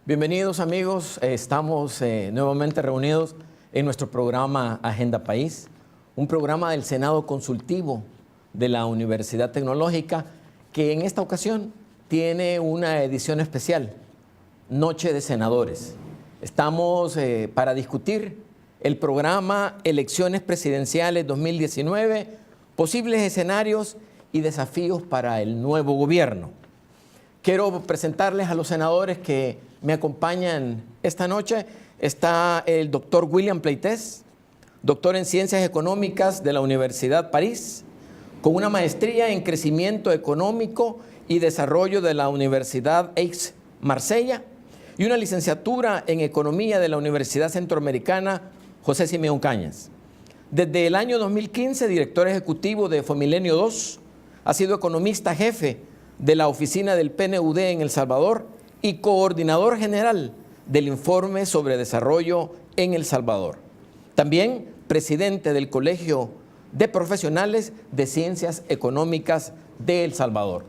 Bienvenidos amigos, estamos nuevamente reunidos en nuestro programa Agenda País, un programa del Senado Consultivo de la Universidad Tecnológica que en esta ocasión tiene una edición especial, Noche de Senadores. Estamos para discutir el programa Elecciones Presidenciales 2019, posibles escenarios y desafíos para el nuevo gobierno. Quiero presentarles a los senadores que me acompañan esta noche. Está el doctor William Pleitez, doctor en Ciencias Económicas de la Universidad París, con una maestría en Crecimiento Económico y Desarrollo de la Universidad Aix-Marsella y una licenciatura en Economía de la Universidad Centroamericana José Simeón Cañas. Desde el año 2015, director ejecutivo de Fomilenio 2, ha sido economista jefe de la oficina del PNUD en El Salvador y coordinador general del informe sobre desarrollo en El Salvador. También presidente del Colegio de Profesionales de Ciencias Económicas de El Salvador.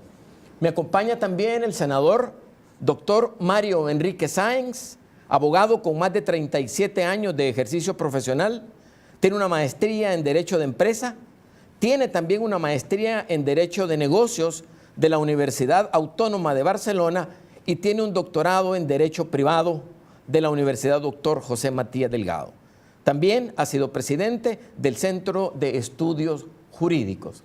Me acompaña también el senador doctor Mario Enrique Sáenz, abogado con más de 37 años de ejercicio profesional, tiene una maestría en Derecho de Empresa, tiene también una maestría en Derecho de Negocios de la Universidad Autónoma de Barcelona y tiene un doctorado en Derecho Privado de la Universidad Dr. José Matías Delgado. También ha sido presidente del Centro de Estudios Jurídicos.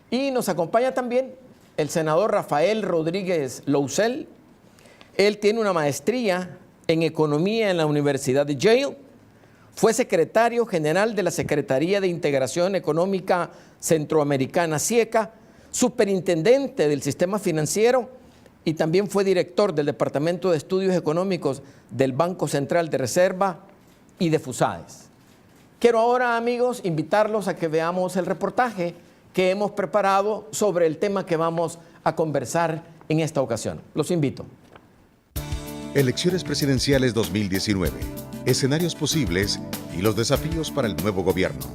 Y nos acompaña también el senador Rafael Rodríguez Lousel. Él tiene una maestría en Economía en la Universidad de Yale. Fue secretario general de la Secretaría de Integración Económica Centroamericana, SIECA, superintendente del sistema financiero y también fue director del Departamento de Estudios Económicos del Banco Central de Reserva y de FUSAES. Quiero ahora, amigos, invitarlos a que veamos el reportaje que hemos preparado sobre el tema que vamos a conversar en esta ocasión. Los invito. Elecciones presidenciales 2019, escenarios posibles y los desafíos para el nuevo gobierno.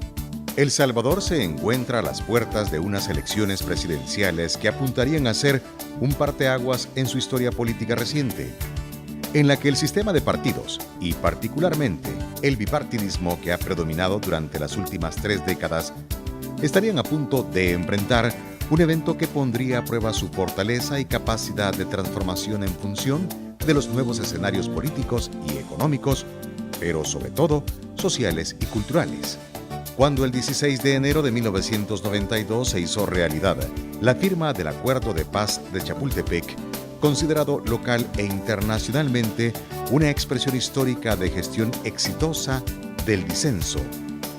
El Salvador se encuentra a las puertas de unas elecciones presidenciales que apuntarían a ser un parteaguas en su historia política reciente, en la que el sistema de partidos, y particularmente el bipartidismo que ha predominado durante las últimas 3 décadas, estarían a punto de enfrentar un evento que pondría a prueba su fortaleza y capacidad de transformación en función de los nuevos escenarios políticos y económicos, pero sobre todo sociales y culturales. Cuando el 16 de enero de 1992 se hizo realidad la firma del Acuerdo de Paz de Chapultepec, considerado local e internacionalmente una expresión histórica de gestión exitosa del disenso,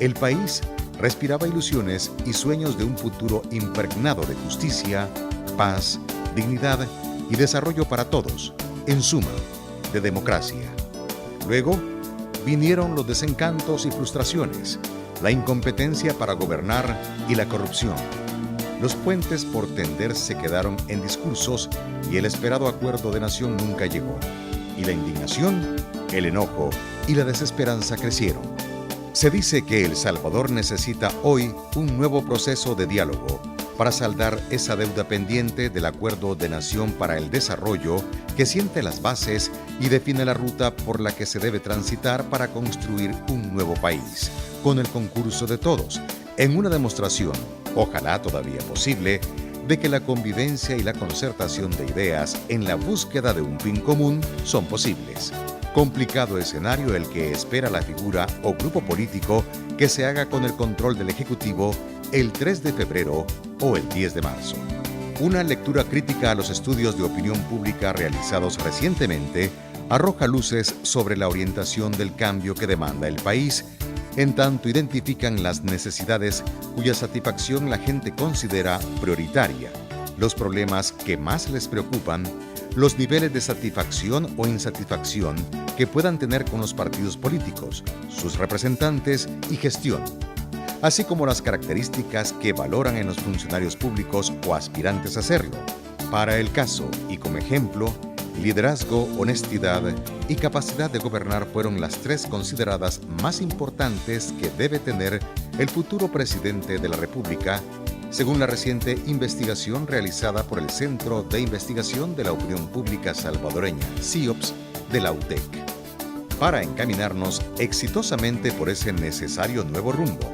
el país respiraba ilusiones y sueños de un futuro impregnado de justicia, paz, dignidad y desarrollo para todos, en suma, de democracia. Luego, vinieron los desencantos y frustraciones, la incompetencia para gobernar y la corrupción. Los puentes por tender se quedaron en discursos y el esperado acuerdo de nación nunca llegó. Y la indignación, el enojo y la desesperanza crecieron. Se dice que El Salvador necesita hoy un nuevo proceso de diálogo para saldar esa deuda pendiente del Acuerdo de Nación para el Desarrollo que siente las bases y define la ruta por la que se debe transitar para construir un nuevo país, con el concurso de todos, en una demostración, ojalá todavía posible, de que la convivencia y la concertación de ideas en la búsqueda de un fin común son posibles. Complicado escenario el que espera la figura o grupo político que se haga con el control del Ejecutivo el 3 de febrero o el 10 de marzo. Una lectura crítica a los estudios de opinión pública realizados recientemente arroja luces sobre la orientación del cambio que demanda el país, en tanto identifican las necesidades cuya satisfacción la gente considera prioritaria, los problemas que más les preocupan, los niveles de satisfacción o insatisfacción que puedan tener con los partidos políticos, sus representantes y gestión, así como las características que valoran en los funcionarios públicos o aspirantes a hacerlo. Para el caso, y como ejemplo, liderazgo, honestidad y capacidad de gobernar fueron las 3 consideradas más importantes que debe tener el futuro presidente de la República, según la reciente investigación realizada por el Centro de Investigación de la Opinión Pública Salvadoreña, CIOPS, de la UTEC. Para encaminarnos exitosamente por ese necesario nuevo rumbo,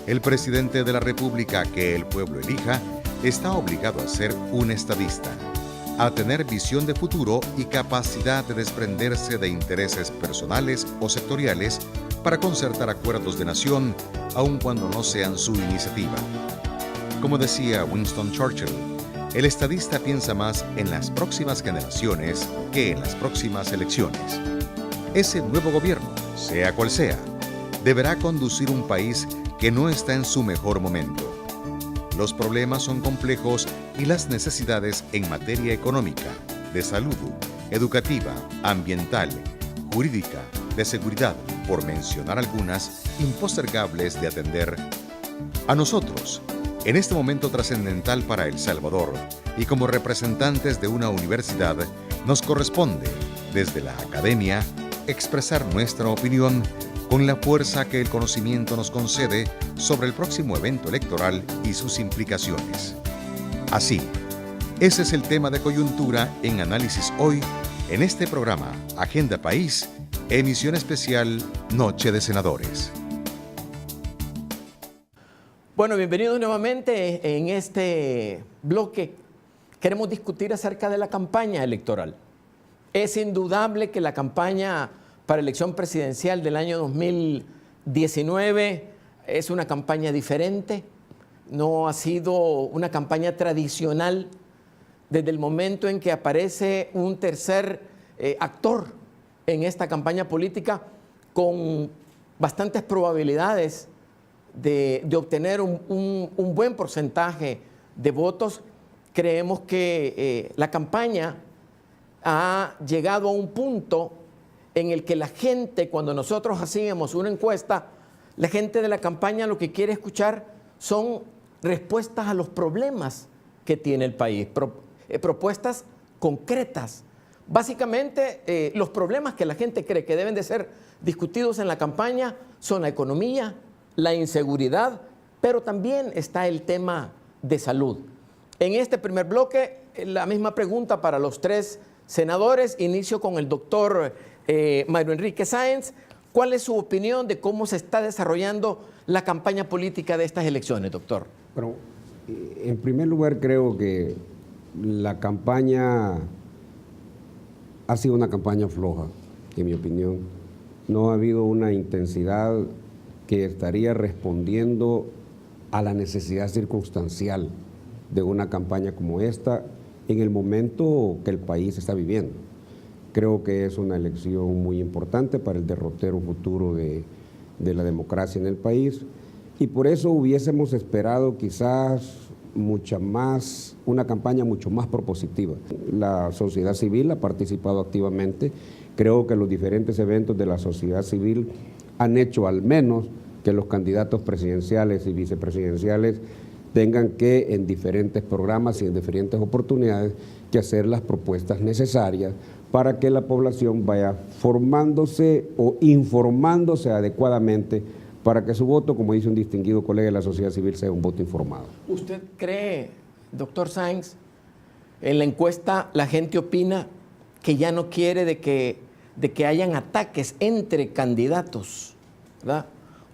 el presidente de la República que el pueblo elija está obligado a ser un estadista, a tener visión de futuro y capacidad de desprenderse de intereses personales o sectoriales para concertar acuerdos de nación, aun cuando no sean su iniciativa. Como decía Winston Churchill, el estadista piensa más en las próximas generaciones que en las próximas elecciones. Ese nuevo gobierno, sea cual sea, deberá conducir un país que no está en su mejor momento. Los problemas son complejos y las necesidades en materia económica, de salud, educativa, ambiental, jurídica, de seguridad, por mencionar algunas, impostergables de atender. A nosotros, en este momento trascendental para El Salvador, y como representantes de una universidad, nos corresponde, desde la academia, expresar nuestra opinión con la fuerza que el conocimiento nos concede sobre el próximo evento electoral y sus implicaciones. Así, ese es el tema de coyuntura en Análisis Hoy, en este programa Agenda País, emisión especial Noche de Senadores. Bueno, bienvenidos nuevamente en este bloque. Queremos discutir acerca de la campaña electoral. Es indudable que la campaña para elección presidencial del año 2019 es una campaña diferente. No ha sido una campaña tradicional desde el momento en que aparece un tercer actor en esta campaña política con bastantes probabilidades de obtener un buen porcentaje de votos. Creemos que la campaña ha llegado a un punto en el que la gente, cuando nosotros hacíamos una encuesta, la gente de la campaña lo que quiere escuchar son respuestas a los problemas que tiene el país, propuestas concretas. Básicamente, los problemas que la gente cree que deben de ser discutidos en la campaña son la economía, la inseguridad, pero también está el tema de salud. En este primer bloque, la misma pregunta para los tres senadores. Inicio con el doctor Mayro Enrique Sáenz. ¿Cuál es su opinión de cómo se está desarrollando la campaña política de estas elecciones, doctor? Bueno, en primer lugar creo que la campaña ha sido una campaña floja, en mi opinión. No ha habido una intensidad que estaría respondiendo a la necesidad circunstancial de una campaña como esta en el momento que el país está viviendo. Creo que es una elección muy importante para el derrotero futuro de la democracia en el país, y por eso hubiésemos esperado quizás una campaña mucho más propositiva. La sociedad civil ha participado activamente. Creo que los diferentes eventos de la sociedad civil han hecho al menos que los candidatos presidenciales y vicepresidenciales tengan que, en diferentes programas y en diferentes oportunidades, que hacer las propuestas necesarias para que la población vaya formándose o informándose adecuadamente para que su voto, como dice un distinguido colega de la sociedad civil, sea un voto informado. ¿Usted cree, doctor Sáenz, en la encuesta la gente opina que ya no quiere de que hayan ataques entre candidatos, ¿verdad?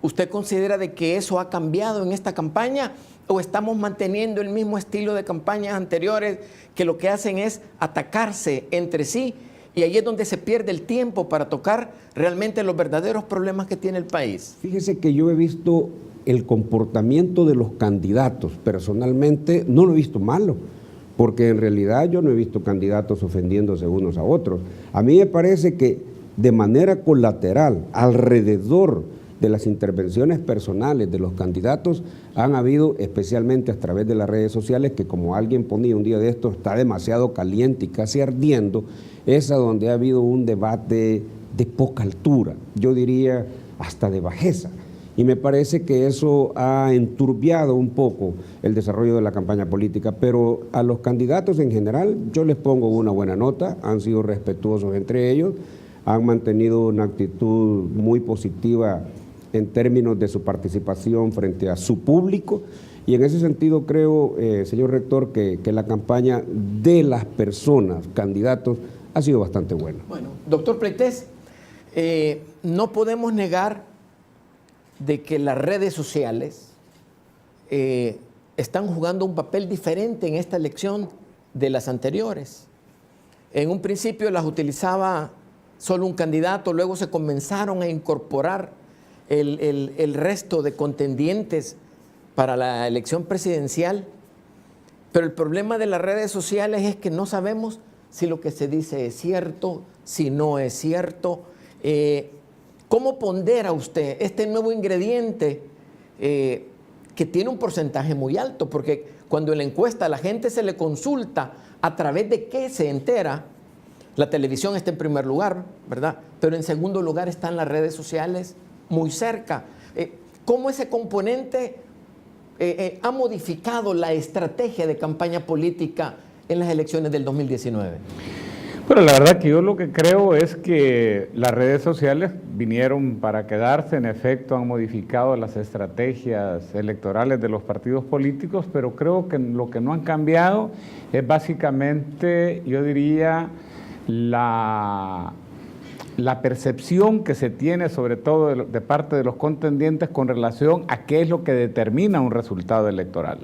¿Usted considera de que eso ha cambiado en esta campaña o estamos manteniendo el mismo estilo de campañas anteriores que lo que hacen es atacarse entre sí y ahí es donde se pierde el tiempo para tocar realmente los verdaderos problemas que tiene el país? Fíjese que yo he visto el comportamiento de los candidatos, personalmente no lo he visto malo, porque en realidad yo no he visto candidatos ofendiéndose unos a otros. A mí me parece que de manera colateral, alrededor de las intervenciones personales de los candidatos, han habido, especialmente a través de las redes sociales, que como alguien ponía un día de esto, está demasiado caliente y casi ardiendo, es a donde ha habido un debate de poca altura, yo diría hasta de bajeza. Y me parece que eso ha enturbiado un poco el desarrollo de la campaña política, pero a los candidatos en general yo les pongo una buena nota, han sido respetuosos entre ellos, han mantenido una actitud muy positiva en términos de su participación frente a su público, y en ese sentido creo, señor rector, que la campaña de las personas, candidatos, ha sido bastante bueno. Bueno, doctor Pleites, no podemos negar de que las redes sociales están jugando un papel diferente en esta elección de las anteriores. En un principio las utilizaba solo un candidato, luego se comenzaron a incorporar el resto de contendientes para la elección presidencial. Pero el problema de las redes sociales es que no sabemos si lo que se dice es cierto, si no es cierto. ¿Cómo pondera usted este nuevo ingrediente que tiene un porcentaje muy alto? Porque cuando en la encuesta a la gente se le consulta a través de qué se entera, la televisión está en primer lugar, ¿verdad? Pero en segundo lugar están las redes sociales muy cerca. ¿Cómo ese componente ha modificado la estrategia de campaña política en las elecciones del 2019? Bueno, la verdad que yo lo que creo es que las redes sociales vinieron para quedarse, en efecto han modificado las estrategias electorales de los partidos políticos, pero creo que lo que no han cambiado es básicamente, yo diría, la percepción que se tiene sobre todo de parte de los contendientes con relación a qué es lo que determina un resultado electoral.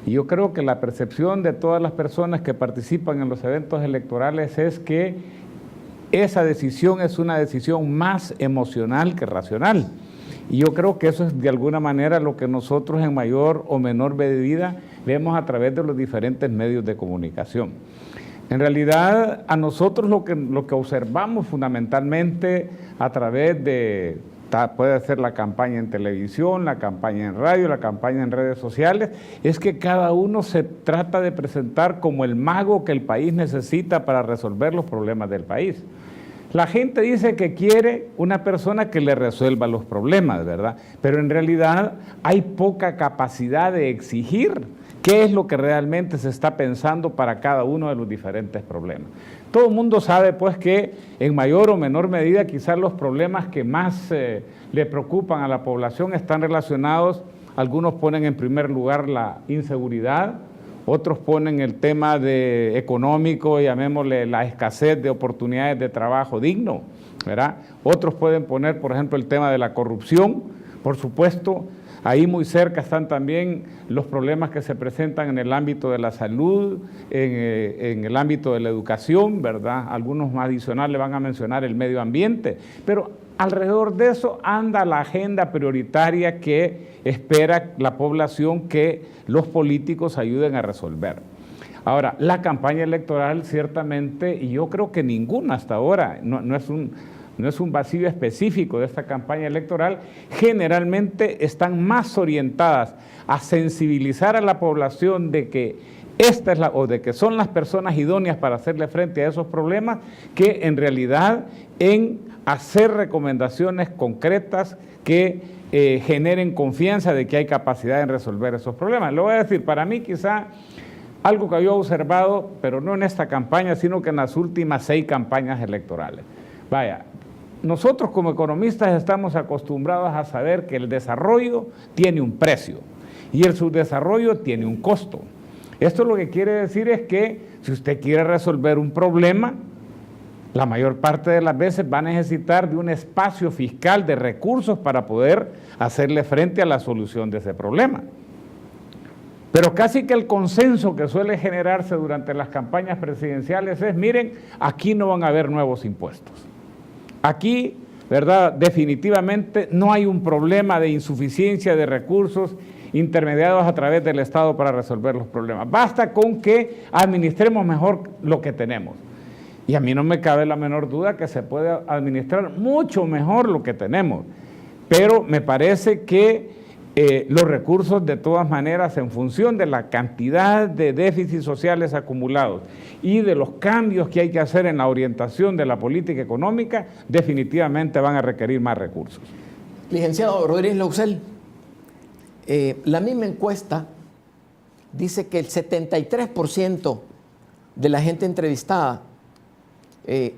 Y yo creo que la percepción de todas las personas que participan en los eventos electorales es que esa decisión es una decisión más emocional que racional. Y yo creo que eso es de alguna manera lo que nosotros en mayor o menor medida vemos a través de los diferentes medios de comunicación. En realidad, a nosotros lo que observamos fundamentalmente a través de, puede ser la campaña en televisión, la campaña en radio, la campaña en redes sociales, es que cada uno se trata de presentar como el mago que el país necesita para resolver los problemas del país. La gente dice que quiere una persona que le resuelva los problemas, ¿verdad? Pero en realidad hay poca capacidad de exigir qué es lo que realmente se está pensando para cada uno de los diferentes problemas. Todo el mundo sabe pues que en mayor o menor medida quizás los problemas que más le preocupan a la población están relacionados, algunos ponen en primer lugar la inseguridad, otros ponen el tema económico, llamémosle la escasez de oportunidades de trabajo digno, ¿verdad? Otros pueden poner, por ejemplo, el tema de la corrupción, por supuesto. Ahí muy cerca están también los problemas que se presentan en el ámbito de la salud, en el ámbito de la educación, ¿verdad? Algunos más adicionales van a mencionar el medio ambiente, pero alrededor de eso anda la agenda prioritaria que espera la población que los políticos ayuden a resolver. Ahora, la campaña electoral ciertamente, y yo creo que ninguna hasta ahora, no es un vacío específico de esta campaña electoral, generalmente están más orientadas a sensibilizar a la población de que de que son las personas idóneas para hacerle frente a esos problemas, que en realidad en hacer recomendaciones concretas que generen confianza de que hay capacidad en resolver esos problemas. Lo voy a decir, para mí quizá algo que yo he observado, pero no en esta campaña, sino que en las últimas 6 campañas electorales. Vaya, nosotros como economistas estamos acostumbrados a saber que el desarrollo tiene un precio y el subdesarrollo tiene un costo. Esto lo que quiere decir es que si usted quiere resolver un problema, la mayor parte de las veces va a necesitar de un espacio fiscal de recursos para poder hacerle frente a la solución de ese problema. Pero casi que el consenso que suele generarse durante las campañas presidenciales es, miren, aquí no van a haber nuevos impuestos. Aquí, ¿verdad?, definitivamente no hay un problema de insuficiencia de recursos intermediados a través del Estado para resolver los problemas. Basta con que administremos mejor lo que tenemos. Y a mí no me cabe la menor duda que se puede administrar mucho mejor lo que tenemos. Pero me parece que los recursos de todas maneras, en función de la cantidad de déficits sociales acumulados y de los cambios que hay que hacer en la orientación de la política económica, definitivamente van a requerir más recursos. Licenciado Rodríguez Lausel, la misma encuesta dice que el 73% de la gente entrevistada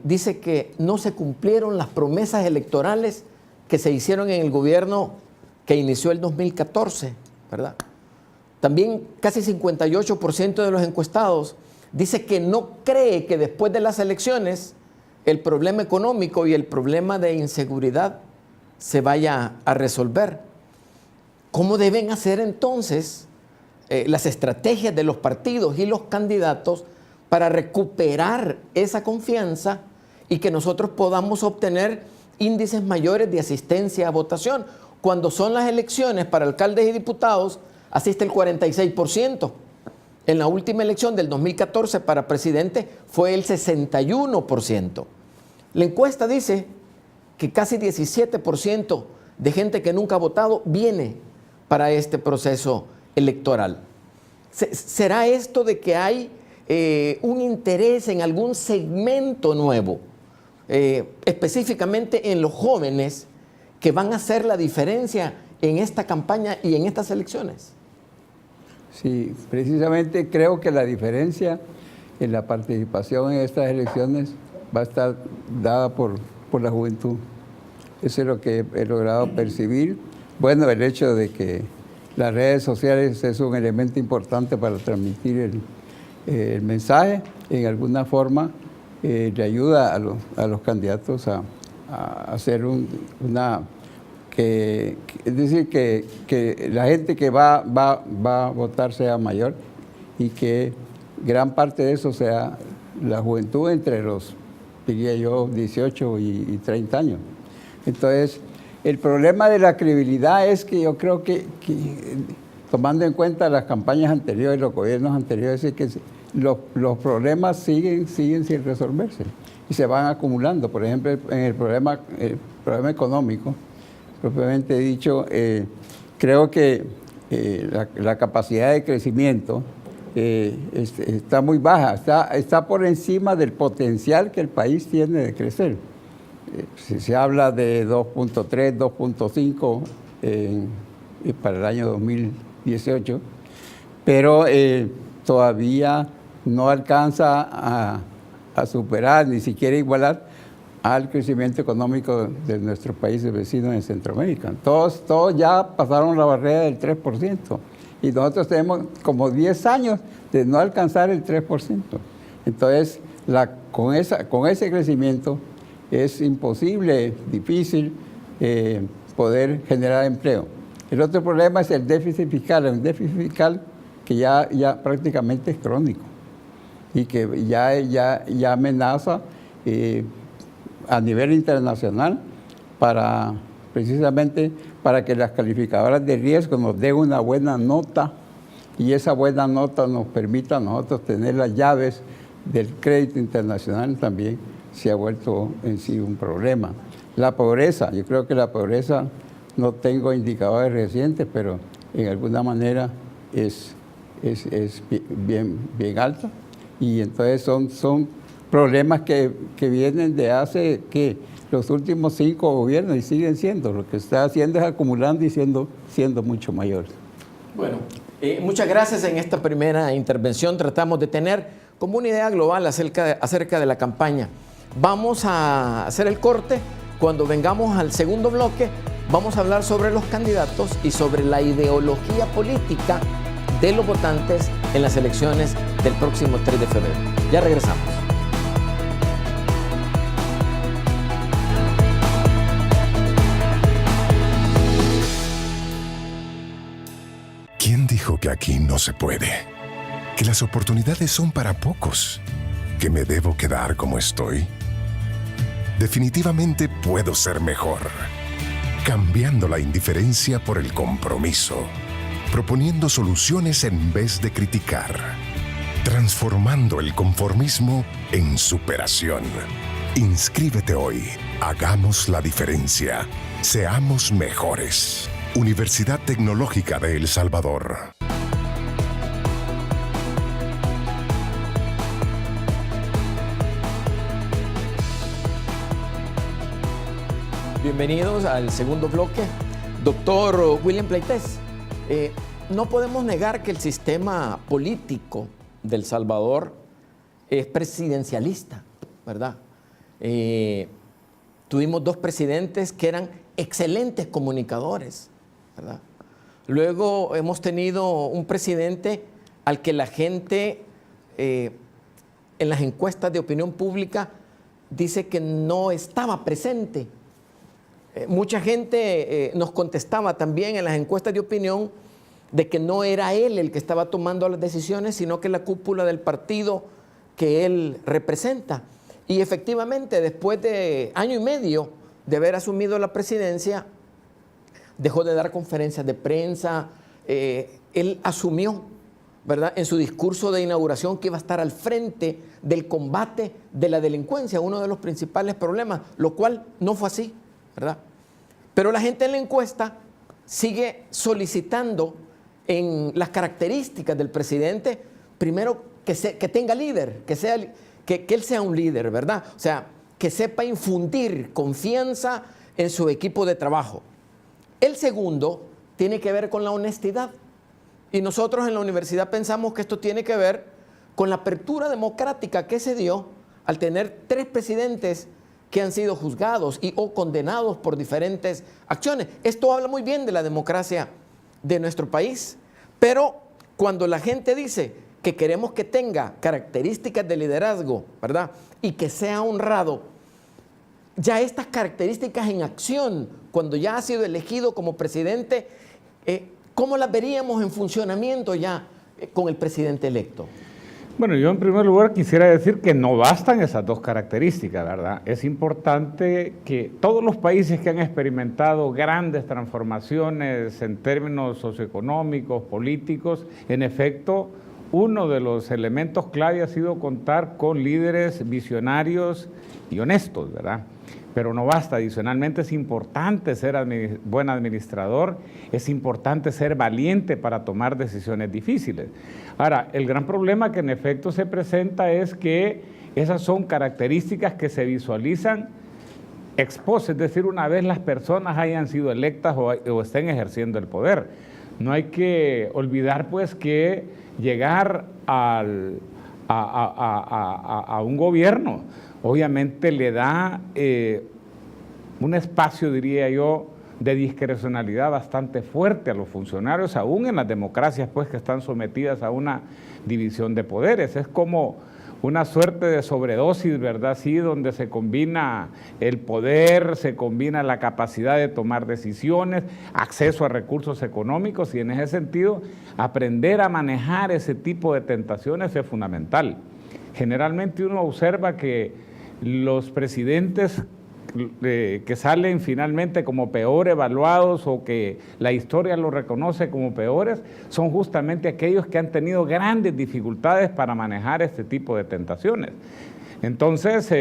dice que no se cumplieron las promesas electorales que se hicieron en el gobierno que inició el 2014, ¿verdad? También casi 58% de los encuestados dice que no cree que después de las elecciones el problema económico y el problema de inseguridad se vaya a resolver. ¿Cómo deben hacer entonces las estrategias de los partidos y los candidatos para recuperar esa confianza y que nosotros podamos obtener índices mayores de asistencia a votación? Cuando son las elecciones para alcaldes y diputados, asiste el 46%. En la última elección del 2014 para presidente fue el 61%. La encuesta dice que casi 17% de gente que nunca ha votado viene para este proceso electoral. ¿Será esto de que hay un interés en algún segmento nuevo, específicamente en los jóvenes, que van a hacer la diferencia en esta campaña y en estas elecciones? Sí, precisamente creo que la diferencia en la participación en estas elecciones va a estar dada por la juventud. Eso es lo que he logrado percibir. Bueno, el hecho de que las redes sociales es un elemento importante para transmitir el mensaje, en alguna forma le ayuda a los candidatos a hacer es decir, que la gente que va a votar sea mayor y que gran parte de eso sea la juventud entre los, diría yo, 18 y 30 años. Entonces, el problema de la credibilidad es que yo creo que tomando en cuenta las campañas anteriores, los gobiernos anteriores, es que los problemas siguen sin resolverse y se van acumulando. Por ejemplo, en el problema económico, propiamente dicho, creo que la capacidad de crecimiento está muy baja, está por encima del potencial que el país tiene de crecer. Se habla de 2.3, 2.5 para el año 2018, pero todavía no alcanza a superar, ni siquiera igualar al crecimiento económico de nuestros países vecinos en Centroamérica. Todos ya pasaron la barrera del 3%. Y nosotros tenemos como 10 años de no alcanzar el 3%. Entonces, con ese crecimiento es imposible, difícil poder generar empleo. El otro problema es el déficit fiscal, un déficit fiscal que ya prácticamente es crónico y que ya amenaza a nivel internacional precisamente para que las calificadoras de riesgo nos den una buena nota y esa buena nota nos permita a nosotros tener las llaves del crédito internacional. También se ha vuelto en sí un problema. La pobreza, yo creo que la pobreza, no tengo indicadores recientes, pero en alguna manera es bien alta, y entonces son problemas que vienen de hace los últimos 5 gobiernos y siguen siendo. Lo que está haciendo es acumulando y siendo mucho mayores. Bueno, muchas gracias. En esta primera intervención tratamos de tener como una idea global acerca de la campaña. Vamos a hacer el corte. Cuando vengamos al segundo bloque, vamos a hablar sobre los candidatos y sobre la ideología política de los votantes en las elecciones del próximo 3 de febrero. Ya regresamos. ¿Quién dijo que aquí no se puede? Que las oportunidades son para pocos. ¿Que me debo quedar como estoy? Definitivamente puedo ser mejor. Cambiando la indiferencia por el compromiso. Proponiendo soluciones en vez de criticar. Transformando el conformismo en superación. Inscríbete hoy. Hagamos la diferencia. Seamos mejores. Universidad Tecnológica de El Salvador. Bienvenidos al segundo bloque. Doctor William Pleites, no podemos negar que el sistema político de El Salvador es presidencialista, ¿verdad? Tuvimos 2 presidentes que eran excelentes comunicadores, ¿verdad? Luego hemos tenido un presidente al que la gente en las encuestas de opinión pública dice que no estaba presente. Mucha gente nos contestaba también en las encuestas de opinión de que no era él el que estaba tomando las decisiones, sino que la cúpula del partido que él representa. Y efectivamente, después de año y medio de haber asumido la presidencia, dejó de dar conferencias de prensa. Él asumió, ¿verdad?, en su discurso de inauguración que iba a estar al frente del combate de la delincuencia, uno de los principales problemas, lo cual no fue así, ¿verdad? Pero la gente en la encuesta sigue solicitando en las características del presidente, primero que tenga líder, que él sea un líder, ¿verdad? O sea, que sepa infundir confianza en su equipo de trabajo. El segundo tiene que ver con la honestidad. Y nosotros en la universidad pensamos que esto tiene que ver con la apertura democrática que se dio al tener 3 presidentes que han sido juzgados o condenados por diferentes acciones. Esto habla muy bien de la democracia de nuestro país. Pero cuando la gente dice que queremos que tenga características de liderazgo, ¿verdad?, y que sea honrado, ya estas características en acción, cuando ya ha sido elegido como presidente, ¿cómo las veríamos en funcionamiento ya con el presidente electo? Bueno, yo en primer lugar quisiera decir que no bastan esas 2 características, ¿verdad? Es importante que todos los países que han experimentado grandes transformaciones en términos socioeconómicos, políticos, en efecto, uno de los elementos clave ha sido contar con líderes visionarios y honestos, ¿verdad? Pero no basta. Adicionalmente es importante ser buen administrador, es importante ser valiente para tomar decisiones difíciles. Ahora, el gran problema que en efecto se presenta es que esas son características que se visualizan ex post, es decir, una vez las personas hayan sido electas o estén ejerciendo el poder. No hay que olvidar pues que llegar a un gobierno obviamente le da un espacio, diría yo, de discrecionalidad bastante fuerte a los funcionarios, aún en las democracias pues que están sometidas a una división de poderes. Es como una suerte de sobredosis, ¿verdad? Sí, donde se combina el poder, se combina la capacidad de tomar decisiones, acceso a recursos económicos, y en ese sentido aprender a manejar ese tipo de tentaciones es fundamental. Generalmente uno observa que los presidentes que salen finalmente como peor evaluados o que la historia los reconoce como peores, son justamente aquellos que han tenido grandes dificultades para manejar este tipo de tentaciones. Entonces,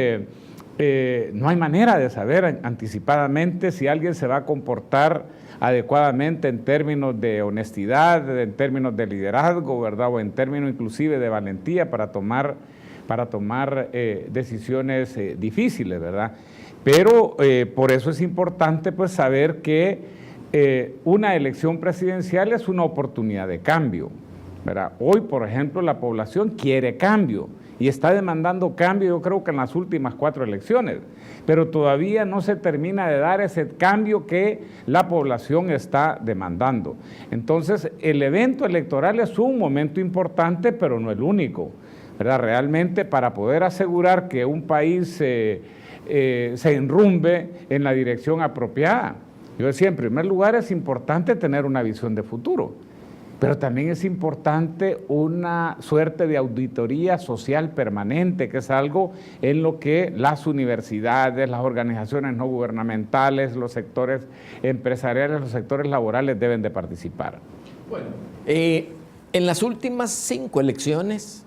no hay manera de saber anticipadamente si alguien se va a comportar adecuadamente en términos de honestidad, en términos de liderazgo, ¿verdad?, o en términos inclusive de valentía para tomar decisiones difíciles, ¿verdad? Pero por eso es importante pues saber que una elección presidencial es una oportunidad de cambio, ¿verdad? Hoy, por ejemplo, la población quiere cambio y está demandando cambio, yo creo que en las últimas 4 elecciones, pero todavía no se termina de dar ese cambio que la población está demandando. Entonces, el evento electoral es un momento importante, pero no el único, ¿verdad? Realmente, para poder asegurar que un país se enrumbe en la dirección apropiada. Yo decía, en primer lugar es importante tener una visión de futuro, pero también es importante una suerte de auditoría social permanente, que es algo en lo que las universidades, las organizaciones no gubernamentales, los sectores empresariales, los sectores laborales deben de participar. Bueno, en las últimas 5 elecciones,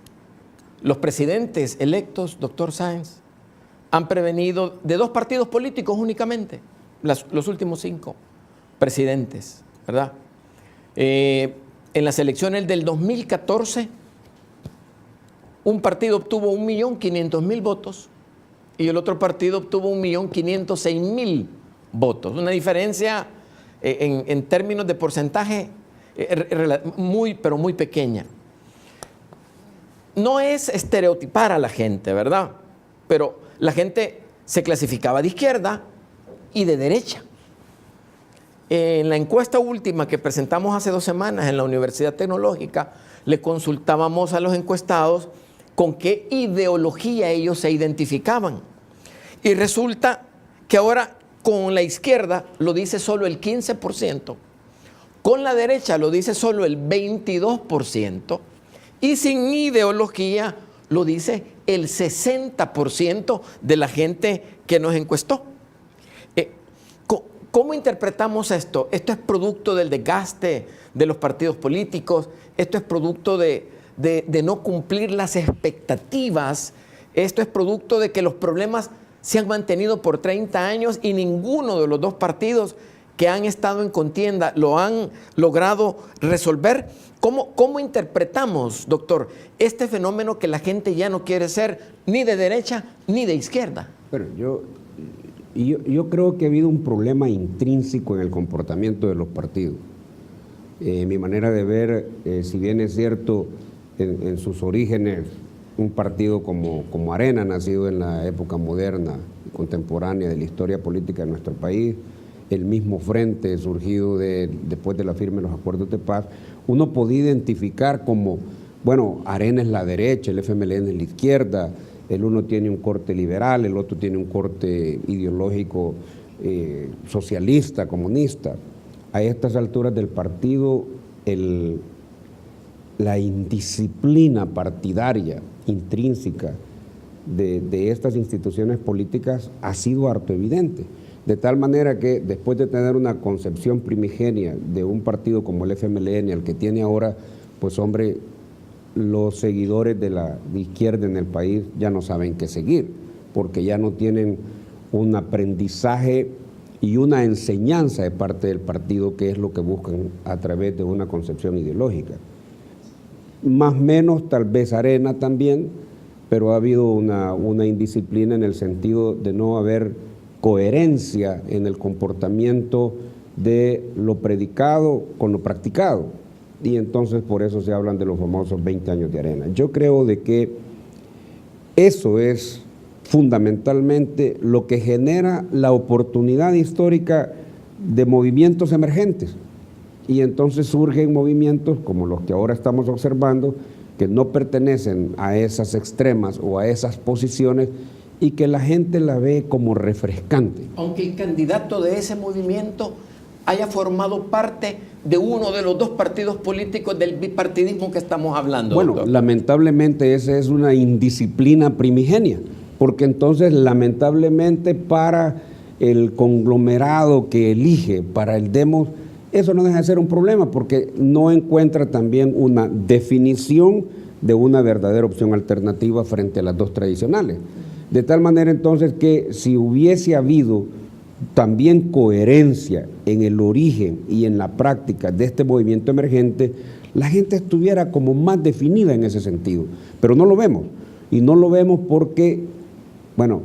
los presidentes electos, doctor Sáenz, han prevenido de 2 partidos políticos únicamente, los últimos 5 presidentes, ¿verdad? En las elecciones del 2014, un partido obtuvo 1.500.000 votos y el otro partido obtuvo 1.506.000 votos. Una diferencia en términos de porcentaje pero muy pequeña. No es estereotipar a la gente, ¿verdad? Pero la gente se clasificaba de izquierda y de derecha. En la encuesta última que presentamos hace 2 semanas en la Universidad Tecnológica, le consultábamos a los encuestados con qué ideología ellos se identificaban. Y resulta que ahora con la izquierda lo dice solo el 15%, con la derecha lo dice solo el 22%, y sin ideología lo dice el 60% de la gente que nos encuestó. ¿Cómo interpretamos esto? ¿Esto es producto del desgaste de los partidos políticos? ¿Esto es producto de no cumplir las expectativas? ¿Esto es producto de que los problemas se han mantenido por 30 años y ninguno de los dos partidos que han estado en contienda lo han logrado resolver? ¿Cómo interpretamos, doctor, este fenómeno que la gente ya no quiere ser ni de derecha ni de izquierda? Pero yo creo que ha habido un problema intrínseco en el comportamiento de los partidos. Mi manera de ver, si bien es cierto, en sus orígenes, un partido como Arena, nacido en la época moderna y contemporánea de la historia política de nuestro país, el mismo frente surgido después de la firma de los acuerdos de paz, uno podía identificar como, bueno, Arena es la derecha, el FMLN es la izquierda, el uno tiene un corte liberal, el otro tiene un corte ideológico socialista, comunista. A estas alturas del partido, la indisciplina partidaria intrínseca de estas instituciones políticas ha sido harto evidente. De tal manera que después de tener una concepción primigenia de un partido como el FMLN, al que tiene ahora, pues hombre, los seguidores de la izquierda en el país ya no saben qué seguir, porque ya no tienen un aprendizaje y una enseñanza de parte del partido, que es lo que buscan a través de una concepción ideológica. Más o menos tal vez Arena también, pero ha habido una indisciplina en el sentido de no haber coherencia en el comportamiento de lo predicado con lo practicado. Y entonces por eso se hablan de los famosos 20 años de Arena. Yo creo de que eso es fundamentalmente lo que genera la oportunidad histórica de movimientos emergentes. Y entonces surgen movimientos como los que ahora estamos observando, que no pertenecen a esas extremas o a esas posiciones y que la gente la ve como refrescante. Aunque el candidato de ese movimiento haya formado parte de uno de los dos partidos políticos del bipartidismo que estamos hablando. Bueno, doctor. Lamentablemente esa es una indisciplina primigenia, porque entonces lamentablemente para el conglomerado que elige para el demos, eso no deja de ser un problema, porque no encuentra también una definición de una verdadera opción alternativa frente a las dos tradicionales. De tal manera entonces que si hubiese habido también coherencia en el origen y en la práctica de este movimiento emergente, la gente estuviera como más definida en ese sentido. Pero no lo vemos. Y no lo vemos porque, bueno,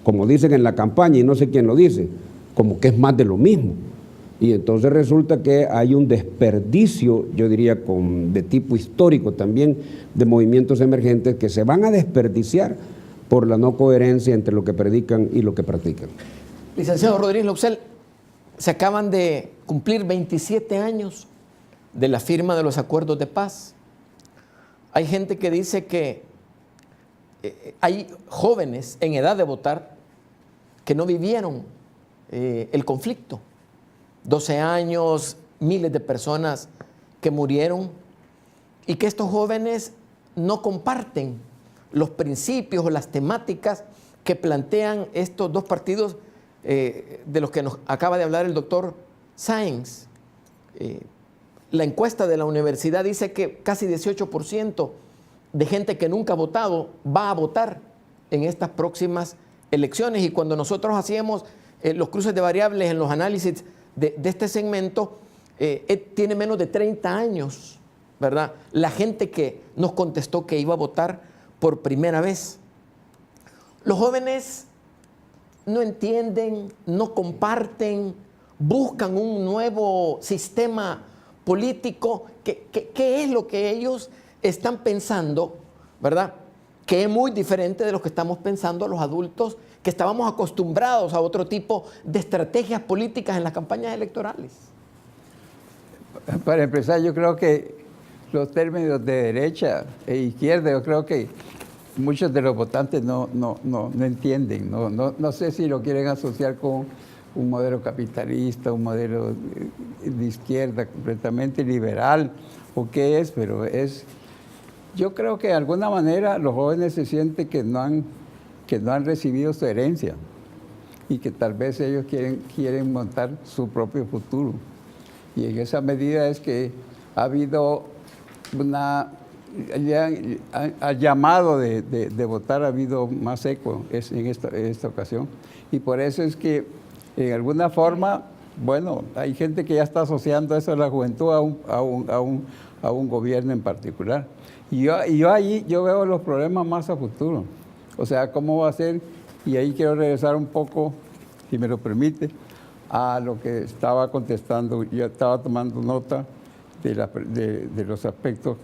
como dicen en la campaña, y no sé quién lo dice, como que es más de lo mismo. Y entonces resulta que hay un desperdicio, yo diría de tipo histórico también, de movimientos emergentes que se van a desperdiciar por la no coherencia entre lo que predican y lo que practican. Licenciado Rodríguez Louxel, se acaban de cumplir 27 años de la firma de los acuerdos de paz. Hay gente que dice que hay jóvenes en edad de votar que no vivieron el conflicto. 12 años, miles de personas que murieron, y que estos jóvenes no comparten los principios o las temáticas que plantean estos dos partidos de los que nos acaba de hablar el doctor Sáenz. La encuesta de la universidad dice que casi 18% de gente que nunca ha votado va a votar en estas próximas elecciones, y cuando nosotros hacíamos los cruces de variables en los análisis de este segmento, tiene menos de 30 años, ¿verdad? La gente que nos contestó que iba a votar por primera vez. Los jóvenes no entienden, no comparten, buscan un nuevo sistema político. ¿Qué es lo que ellos están pensando, verdad? Que es muy diferente de lo que estamos pensando los adultos, que estábamos acostumbrados a otro tipo de estrategias políticas en las campañas electorales. Para empezar, yo creo que los términos de derecha e izquierda, yo creo que muchos de los votantes no entienden, no sé si lo quieren asociar con un modelo capitalista, un modelo de izquierda completamente liberal, o qué es, pero yo creo que de alguna manera los jóvenes se sienten que no han recibido su herencia y que tal vez ellos quieren montar su propio futuro. Y en esa medida es que ha habido al llamado de votar ha habido más eco en esta ocasión. Y por eso es que, en alguna forma, bueno, hay gente que ya está asociando eso a la juventud a un gobierno en particular. Y yo veo los problemas más a futuro. O sea, cómo va a ser, y ahí quiero regresar un poco, si me lo permite, a lo que estaba contestando. Yo estaba tomando nota de los aspectos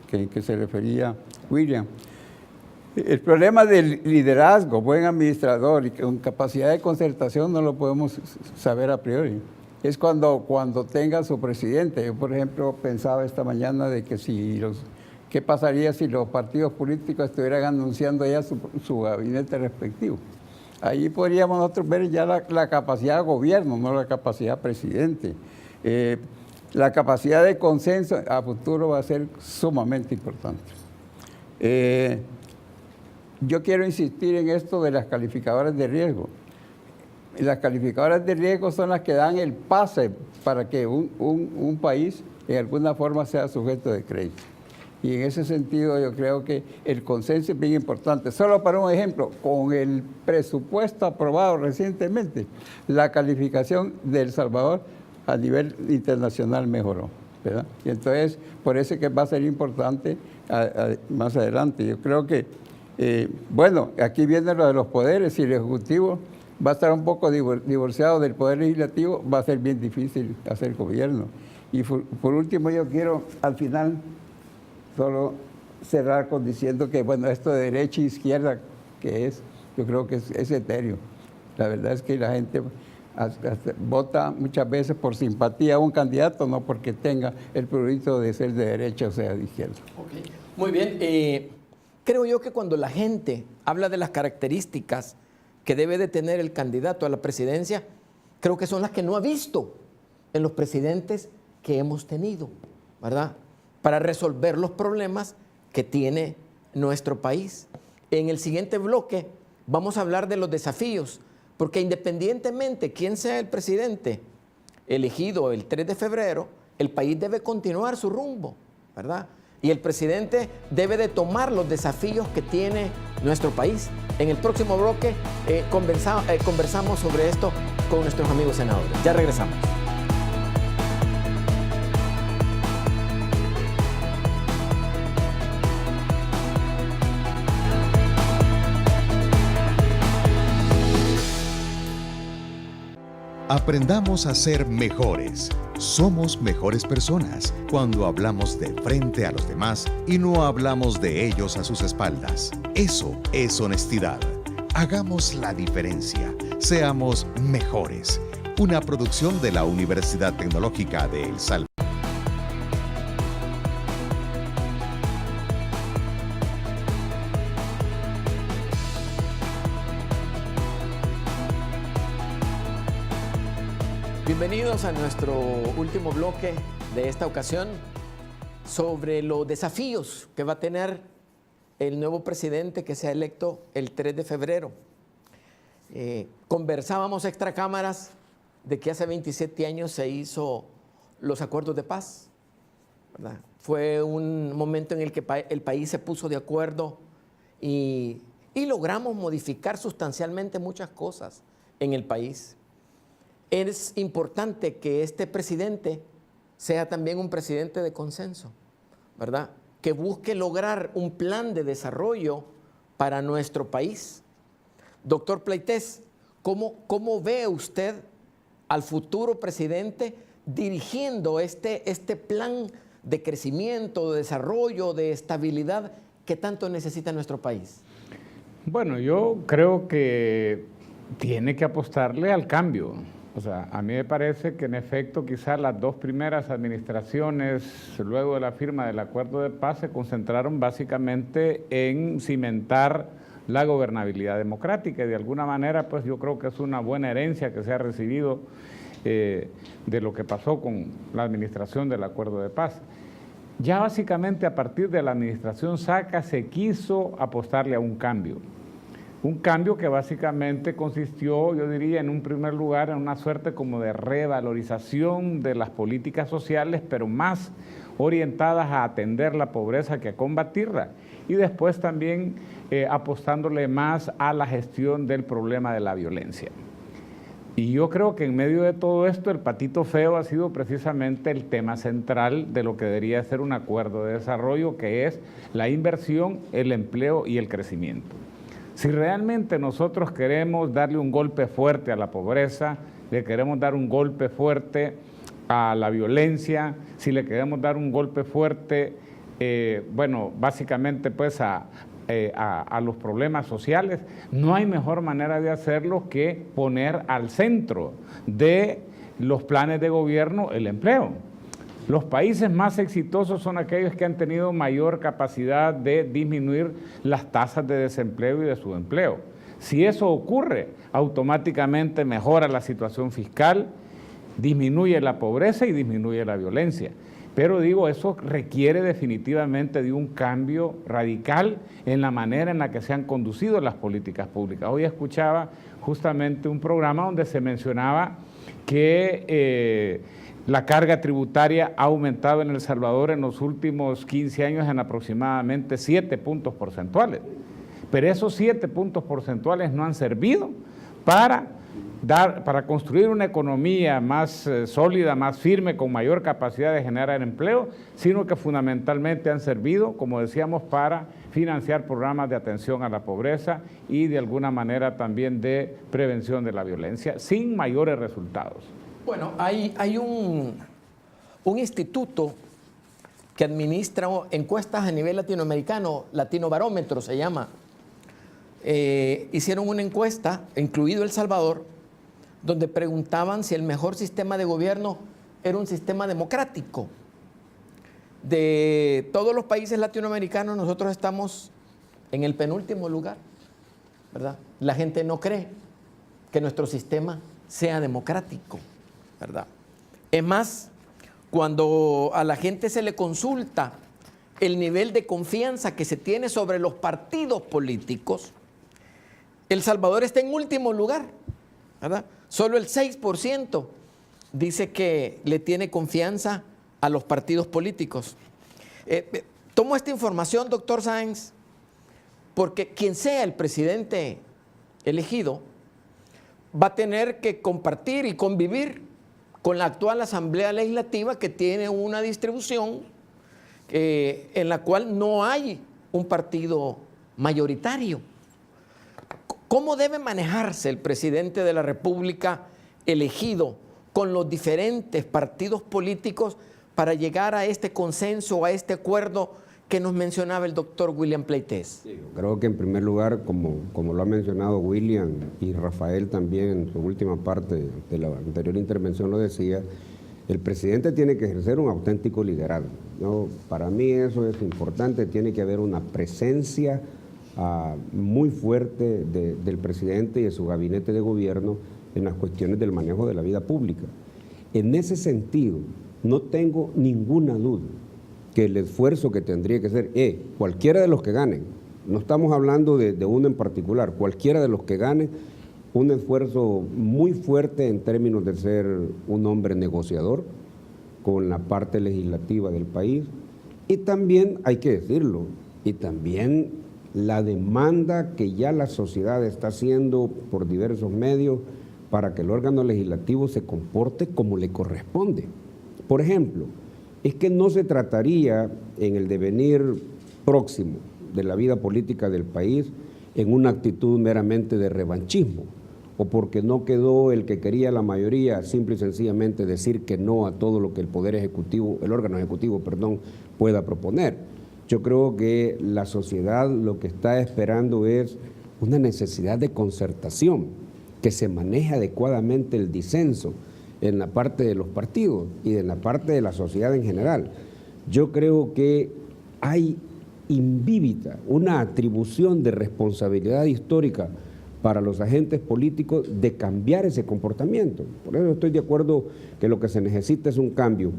que se refería William. El problema del liderazgo, buen administrador y con capacidad de concertación no lo podemos saber a priori. Es cuando tenga su presidente. Yo, por ejemplo, pensaba esta mañana de que ¿qué pasaría si los partidos políticos estuvieran anunciando ya su gabinete respectivo? Ahí podríamos nosotros ver ya la capacidad de gobierno, no la capacidad de presidente. La capacidad de consenso a futuro va a ser sumamente importante. Yo quiero insistir en esto de las calificadoras de riesgo. Las calificadoras de riesgo son las que dan el pase para que un país en alguna forma sea sujeto de crédito. Y en ese sentido yo creo que el consenso es bien importante. Solo para un ejemplo, con el presupuesto aprobado recientemente, la calificación de El Salvador a nivel internacional mejoró, ¿verdad? Y entonces, por eso es que va a ser importante más adelante. Yo creo que, bueno, aquí viene lo de los poderes. Si el Ejecutivo va a estar un poco divorciado del Poder Legislativo, va a ser bien difícil hacer gobierno. Y por último, yo quiero, al final, solo cerrar diciendo que, bueno, esto de derecha e izquierda, yo creo que es etéreo. La verdad es que la gente vota muchas veces por simpatía a un candidato, no porque tenga el prurito de ser de derecha o sea de izquierda. Okay. Muy bien. Creo yo que cuando la gente habla de las características que debe de tener el candidato a la presidencia, creo que son las que no ha visto en los presidentes que hemos tenido, ¿verdad? Para resolver los problemas que tiene nuestro país. En el siguiente bloque vamos a hablar de los desafíos, porque independientemente quién sea el presidente elegido el 3 de febrero, el país debe continuar su rumbo, ¿verdad? Y el presidente debe de tomar los desafíos que tiene nuestro país. En el próximo bloque conversamos sobre esto con nuestros amigos senadores. Ya regresamos. Aprendamos a ser mejores. Somos mejores personas cuando hablamos de frente a los demás y no hablamos de ellos a sus espaldas. Eso es honestidad. Hagamos la diferencia. Seamos mejores. Una producción de la Universidad Tecnológica de El Salvador. Bienvenidos a nuestro último bloque de esta ocasión sobre los desafíos que va a tener el nuevo presidente que sea electo el 3 de febrero. Conversábamos extra cámaras de que hace 27 años se hizo los acuerdos de paz, ¿verdad? Fue un momento en el que el país se puso de acuerdo y logramos modificar sustancialmente muchas cosas en el país. Es importante que este presidente sea también un presidente de consenso, ¿verdad? Que busque lograr un plan de desarrollo para nuestro país. Doctor Pleites, ¿cómo ve usted al futuro presidente dirigiendo este plan de crecimiento, de desarrollo, de estabilidad que tanto necesita nuestro país? Bueno, yo creo que tiene que apostarle al cambio. O sea, a mí me parece que en efecto quizás las dos primeras administraciones, luego de la firma del acuerdo de paz, se concentraron básicamente en cimentar la gobernabilidad democrática y de alguna manera pues yo creo que es una buena herencia que se ha recibido de lo que pasó con la administración del acuerdo de paz. Ya básicamente a partir de la administración Saca se quiso apostarle a un cambio que básicamente consistió, yo diría, en un primer lugar, en una suerte como de revalorización de las políticas sociales, pero más orientadas a atender la pobreza que a combatirla, y después también apostándole más a la gestión del problema de la violencia. Y yo creo que en medio de todo esto el patito feo ha sido precisamente el tema central de lo que debería ser un acuerdo de desarrollo, que es la inversión, el empleo y el crecimiento. Si realmente nosotros queremos darle un golpe fuerte a la pobreza, le queremos dar un golpe fuerte a la violencia, si le queremos dar un golpe fuerte, básicamente pues a los problemas sociales, no hay mejor manera de hacerlo que poner al centro de los planes de gobierno el empleo. Los países más exitosos son aquellos que han tenido mayor capacidad de disminuir las tasas de desempleo y de subempleo. Si eso ocurre, automáticamente mejora la situación fiscal, disminuye la pobreza y disminuye la violencia. Pero digo, eso requiere definitivamente de un cambio radical en la manera en la que se han conducido las políticas públicas. Hoy escuchaba justamente un programa donde se mencionaba que la carga tributaria ha aumentado en El Salvador en los últimos 15 años en aproximadamente 7 puntos porcentuales. Pero esos 7 puntos porcentuales no han servido para construir una economía más sólida, más firme, con mayor capacidad de generar empleo, sino que fundamentalmente han servido, como decíamos, para financiar programas de atención a la pobreza y de alguna manera también de prevención de la violencia, sin mayores resultados. Bueno, hay un instituto que administra encuestas a nivel latinoamericano, Latinobarómetro se llama. Hicieron una encuesta, incluido El Salvador, donde preguntaban si el mejor sistema de gobierno era un sistema democrático. De todos los países latinoamericanos, nosotros estamos en el penúltimo lugar, ¿verdad? La gente no cree que nuestro sistema sea democrático, ¿verdad? Es más, cuando a la gente se le consulta el nivel de confianza que se tiene sobre los partidos políticos, El Salvador está en último lugar, ¿verdad? Solo el 6% dice que le tiene confianza a los partidos políticos. Tomo esta información, doctor Sáenz, porque quien sea el presidente elegido va a tener que compartir y convivir con la actual Asamblea Legislativa, que tiene una distribución en la cual no hay un partido mayoritario. ¿Cómo debe manejarse el presidente de la República elegido con los diferentes partidos políticos para llegar a este consenso, a este acuerdo que nos mencionaba el doctor William Pleitez? Sí, creo que en primer lugar, como lo ha mencionado William y Rafael también en su última parte de la anterior intervención lo decía, el presidente tiene que ejercer un auténtico liderazgo, ¿no? Para mí eso es importante, tiene que haber una presencia muy fuerte del presidente y de su gabinete de gobierno en las cuestiones del manejo de la vida pública. En ese sentido, no tengo ninguna duda que el esfuerzo que tendría que ser, cualquiera de los que ganen, no estamos hablando de uno en particular, cualquiera de los que ganen, un esfuerzo muy fuerte en términos de ser un hombre negociador con la parte legislativa del país, y también, hay que decirlo, y también la demanda que ya la sociedad está haciendo por diversos medios para que el órgano legislativo se comporte como le corresponde. Por ejemplo, es que no se trataría en el devenir próximo de la vida política del país en una actitud meramente de revanchismo, o porque no quedó el que quería la mayoría, simple y sencillamente decir que no a todo lo que el Poder Ejecutivo, el órgano ejecutivo, pueda proponer. Yo creo que la sociedad lo que está esperando es una necesidad de concertación, que se maneje adecuadamente el disenso en la parte de los partidos y en la parte de la sociedad en general. Yo creo que hay invívita una atribución de responsabilidad histórica para los agentes políticos de cambiar ese comportamiento. Por eso estoy de acuerdo que lo que se necesita es un cambio,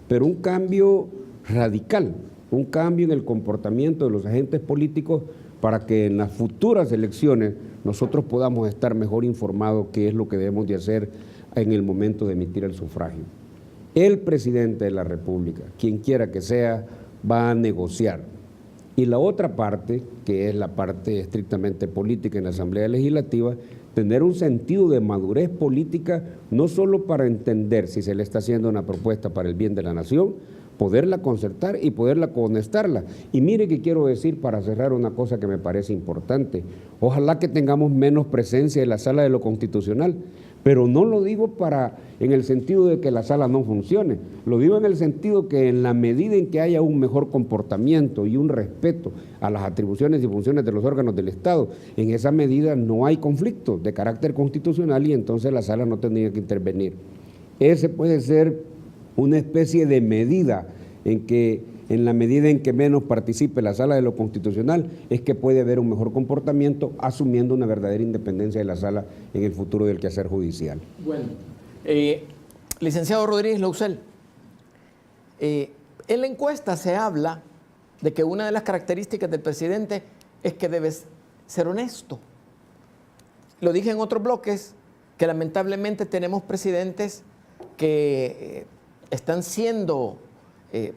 pero un cambio radical, un cambio en el comportamiento de los agentes políticos para que en las futuras elecciones nosotros podamos estar mejor informados qué es lo que debemos de hacer en el momento de emitir el sufragio. El presidente de la República, quien quiera que sea, va a negociar. Y la otra parte, que es la parte estrictamente política en la Asamblea Legislativa, tener un sentido de madurez política, no solo para entender si se le está haciendo una propuesta para el bien de la nación, poderla concertar y poderla contestarla. Y mire que quiero decir, para cerrar, una cosa que me parece importante. Ojalá que tengamos menos presencia en la sala de lo constitucional, pero no lo digo en el sentido de que la sala no funcione, lo digo en el sentido que en la medida en que haya un mejor comportamiento y un respeto a las atribuciones y funciones de los órganos del Estado, en esa medida no hay conflicto de carácter constitucional y entonces la sala no tendría que intervenir. Ese puede ser una especie de medida en la medida en que menos participe la sala de lo constitucional, es que puede haber un mejor comportamiento asumiendo una verdadera independencia de la sala en el futuro del quehacer judicial. Bueno, licenciado Rodríguez Lausel, en la encuesta se habla de que una de las características del presidente es que debe ser honesto. Lo dije en otros bloques, que lamentablemente tenemos presidentes que están siendo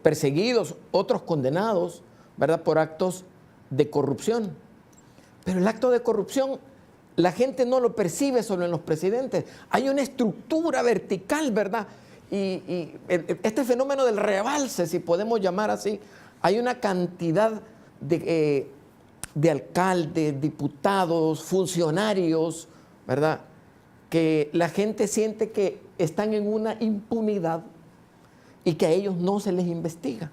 perseguidos, otros condenados, ¿verdad?, por actos de corrupción. Pero el acto de corrupción la gente no lo percibe solo en los presidentes. Hay una estructura vertical, ¿verdad? Y este fenómeno del rebalse, si podemos llamar así, hay una cantidad de alcaldes, diputados, funcionarios, ¿verdad?, que la gente siente que están en una impunidad y que a ellos no se les investiga.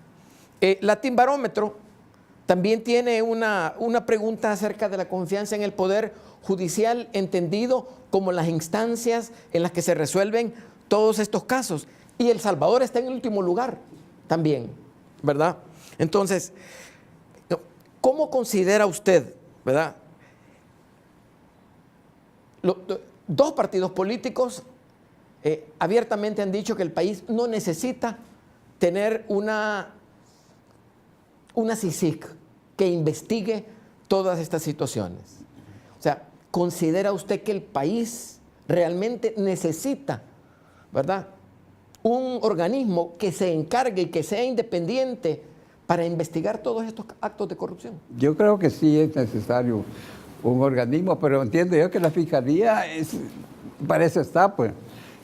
Latin Barómetro también tiene una pregunta acerca de la confianza en el Poder Judicial, entendido como las instancias en las que se resuelven todos estos casos. Y El Salvador está en el último lugar también, ¿verdad? Entonces, ¿cómo considera usted, verdad? Dos partidos políticos abiertamente han dicho que el país no necesita tener una CICIG que investigue todas estas situaciones. O sea, ¿considera usted que el país realmente necesita, ¿verdad?, un organismo que se encargue y que sea independiente para investigar todos estos actos de corrupción? Yo creo que sí es necesario un organismo, pero entiendo yo que la Fiscalía para eso está, pues.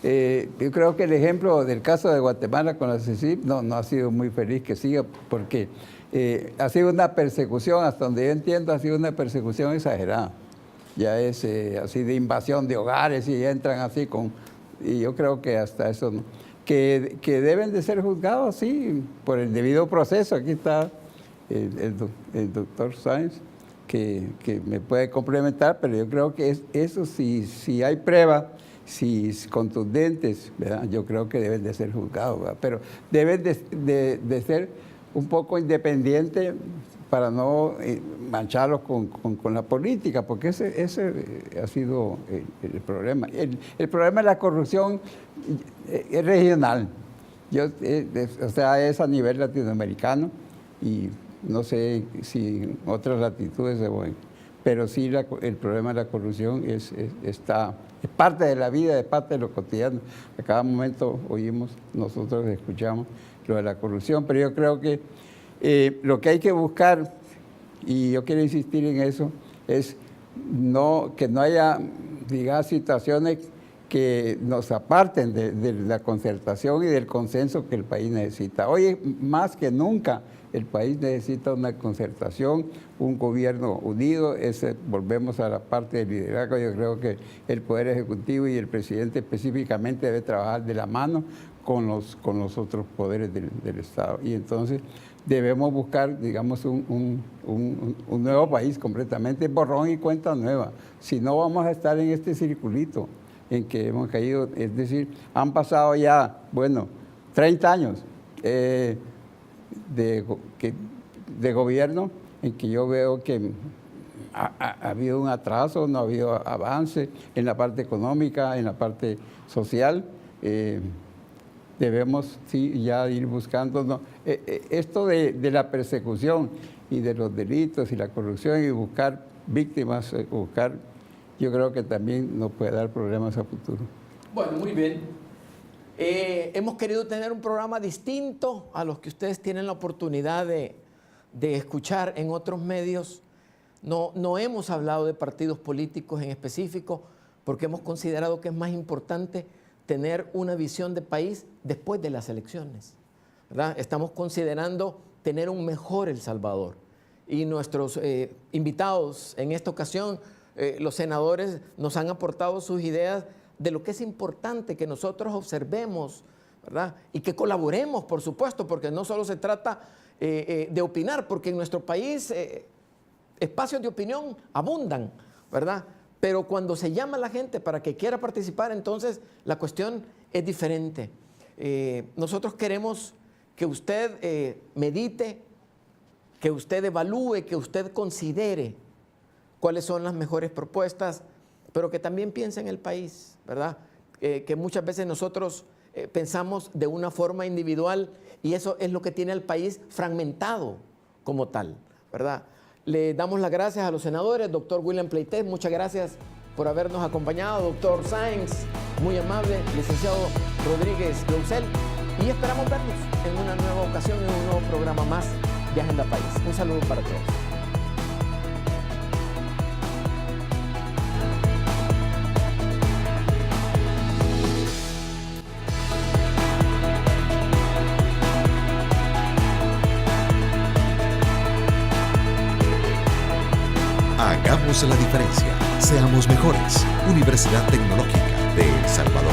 Yo creo que el ejemplo del caso de Guatemala con la CICIG no ha sido muy feliz que siga, porque ha sido una persecución, hasta donde yo entiendo, ha sido una persecución exagerada. Ya es así de invasión de hogares y entran así y yo creo que hasta eso no. Que deben de ser juzgados, sí, por el debido proceso. Aquí está el doctor Sáenz, que me puede complementar, pero yo creo que eso si hay pruebas, si contundentes, ¿verdad?, yo creo que deben de ser juzgados, ¿verdad?, pero deben de ser un poco independientes para no mancharlos con la política, porque ese ha sido el problema. El problema de la corrupción es regional, o sea, es a nivel latinoamericano y no sé si en otras latitudes se ven, pero sí el problema de la corrupción es parte de la vida, es parte de lo cotidiano. A cada momento nosotros escuchamos lo de la corrupción, pero yo creo que lo que hay que buscar, y yo quiero insistir en eso, es que no haya, digamos, situaciones que nos aparten de la concertación y del consenso que el país necesita. Hoy, más que nunca, el país necesita una concertación, un gobierno unido. Volvemos a la parte del liderazgo. Yo creo que el Poder Ejecutivo y el presidente específicamente debe trabajar de la mano con los otros poderes del Estado. Y entonces debemos buscar, digamos, un nuevo país completamente, borrón y cuenta nueva. Si no, vamos a estar en este circulito en que hemos caído. Es decir, han pasado ya, 30 años de gobierno en que yo veo que ha habido un atraso, no ha habido avance en la parte económica, en la parte social. Debemos sí ya ir buscando, ¿no? Esto de la persecución y de los delitos y la corrupción y buscar víctimas, yo creo que también nos puede dar problemas a futuro. Bueno, muy bien. Hemos querido tener un programa distinto a los que ustedes tienen la oportunidad de escuchar en otros medios. No hemos hablado de partidos políticos en específico porque hemos considerado que es más importante tener una visión de país después de las elecciones, ¿verdad? Estamos considerando tener un mejor El Salvador. Y nuestros invitados en esta ocasión, los senadores, nos han aportado sus ideas de lo que es importante que nosotros observemos, ¿verdad? Y que colaboremos, por supuesto, porque no solo se trata de opinar, porque en nuestro país espacios de opinión abundan, ¿verdad? Pero cuando se llama a la gente para que quiera participar, entonces la cuestión es diferente. Nosotros queremos que usted medite, que usted evalúe, que usted considere cuáles son las mejores propuestas, pero que también piense en el país, ¿verdad? Que muchas veces nosotros pensamos de una forma individual y eso es lo que tiene al país fragmentado como tal, ¿verdad? Le damos las gracias a los senadores, doctor William Pleites, muchas gracias por habernos acompañado, doctor Sáenz, muy amable, licenciado Rodríguez Lousel, y esperamos vernos en una nueva ocasión, en un nuevo programa más de Agenda País. Un saludo para todos. Hagamos la diferencia. Seamos mejores. Universidad Tecnológica de El Salvador.